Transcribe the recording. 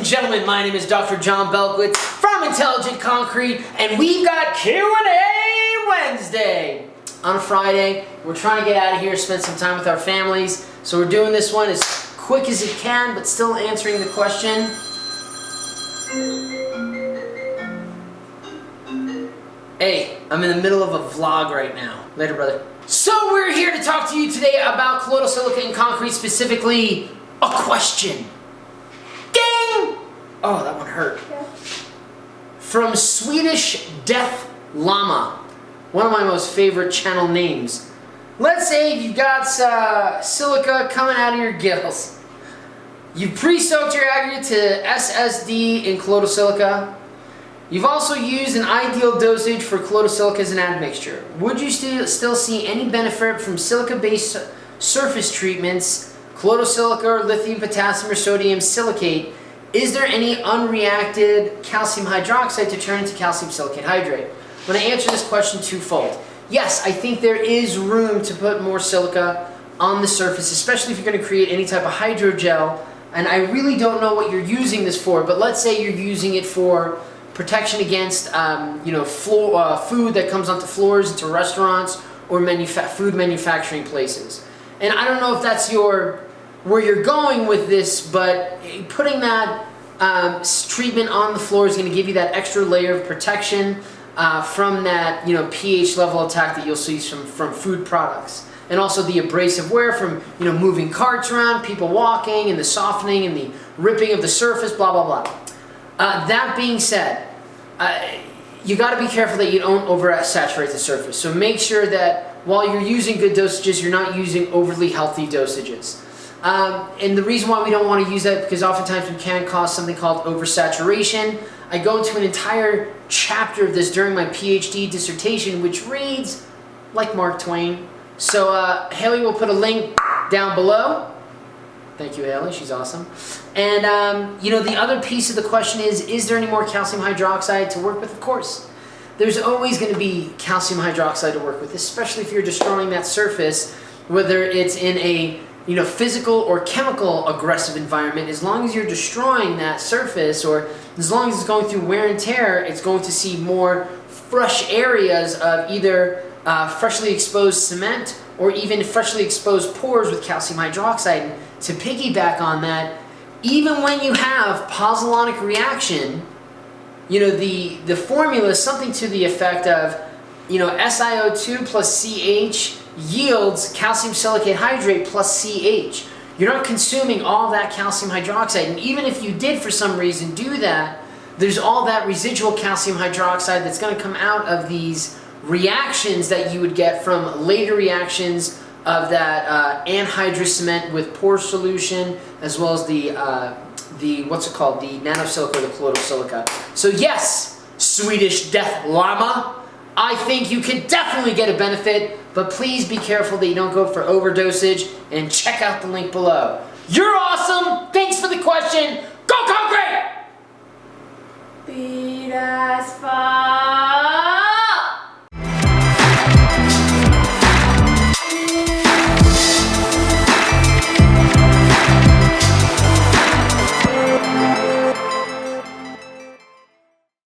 gentlemen, my name is Dr. John Belkwitz from Intelligent Concrete, and we've got Q&A Wednesday. On a Friday, we're trying to get out of here, spend some time with our families, so we're doing this one as quick as it can, but still answering the question. Hey, I'm in the middle of a vlog right now. Later, brother. So we're here to talk to you today about colloidal silica and concrete, specifically a question. Ding! Oh, that one hurt. Yeah. From Swedish Death Llama, one of my most favorite channel names. Let's say you've got silica coming out of your gills. You've pre-soaked your aggregate to SSD in colloidal silica. You've also used an ideal dosage for colloidal silica as an admixture. Would you still see any benefit from silica-based surface treatments, colloidal silica or lithium, potassium, or sodium silicate? Is there any unreacted calcium hydroxide to turn into calcium silicate hydrate? I'm going to answer this question twofold. Yes, I think there is room to put more silica on the surface, especially if you're going to create any type of hydrogel. And I really don't know what you're using this for, but let's say you're using it for protection against food that comes onto floors, into restaurants, or food manufacturing places. And I don't know if that's where you're going with this, but putting that treatment on the floor is going to give you that extra layer of protection from that pH level attack that you'll see from food products, and also the abrasive wear from moving carts around, people walking, and the softening and the ripping of the surface, blah blah blah. That being said, you got to be careful that you don't oversaturate the surface. So make sure that while you're using good dosages, you're not using overly healthy dosages. And the reason why we don't want to use that, because oftentimes we can cause something called oversaturation. I go into an entire chapter of this during my PhD dissertation, which reads like Mark Twain. So Haley will put a link down below. Thank you, Haley. She's awesome. And, the other piece of the question is there any more calcium hydroxide to work with? Of course. There's always going to be calcium hydroxide to work with, especially if you're destroying that surface, whether it's in a physical or chemical aggressive environment. As long as you're destroying that surface, or as long as it's going through wear and tear, it's going to see more fresh areas of either freshly exposed cement or even freshly exposed pores with calcium hydroxide. To piggyback on that, even when you have pozzolanic reaction, the formula is something to the effect of, SiO2 plus CH yields calcium silicate hydrate plus CH. You're not consuming all that calcium hydroxide, and even if you did for some reason do that, there's all that residual calcium hydroxide that's going to come out of these reactions that you would get from later reactions of that anhydrous cement with pore solution, as well as the nanosilica or the colloidal silica. So yes, Swedish Death Llama, I think you could definitely get a benefit, but please be careful that you don't go for overdosage, and check out the link below. You're awesome! Thanks for the question! Go Concrete! Beat as far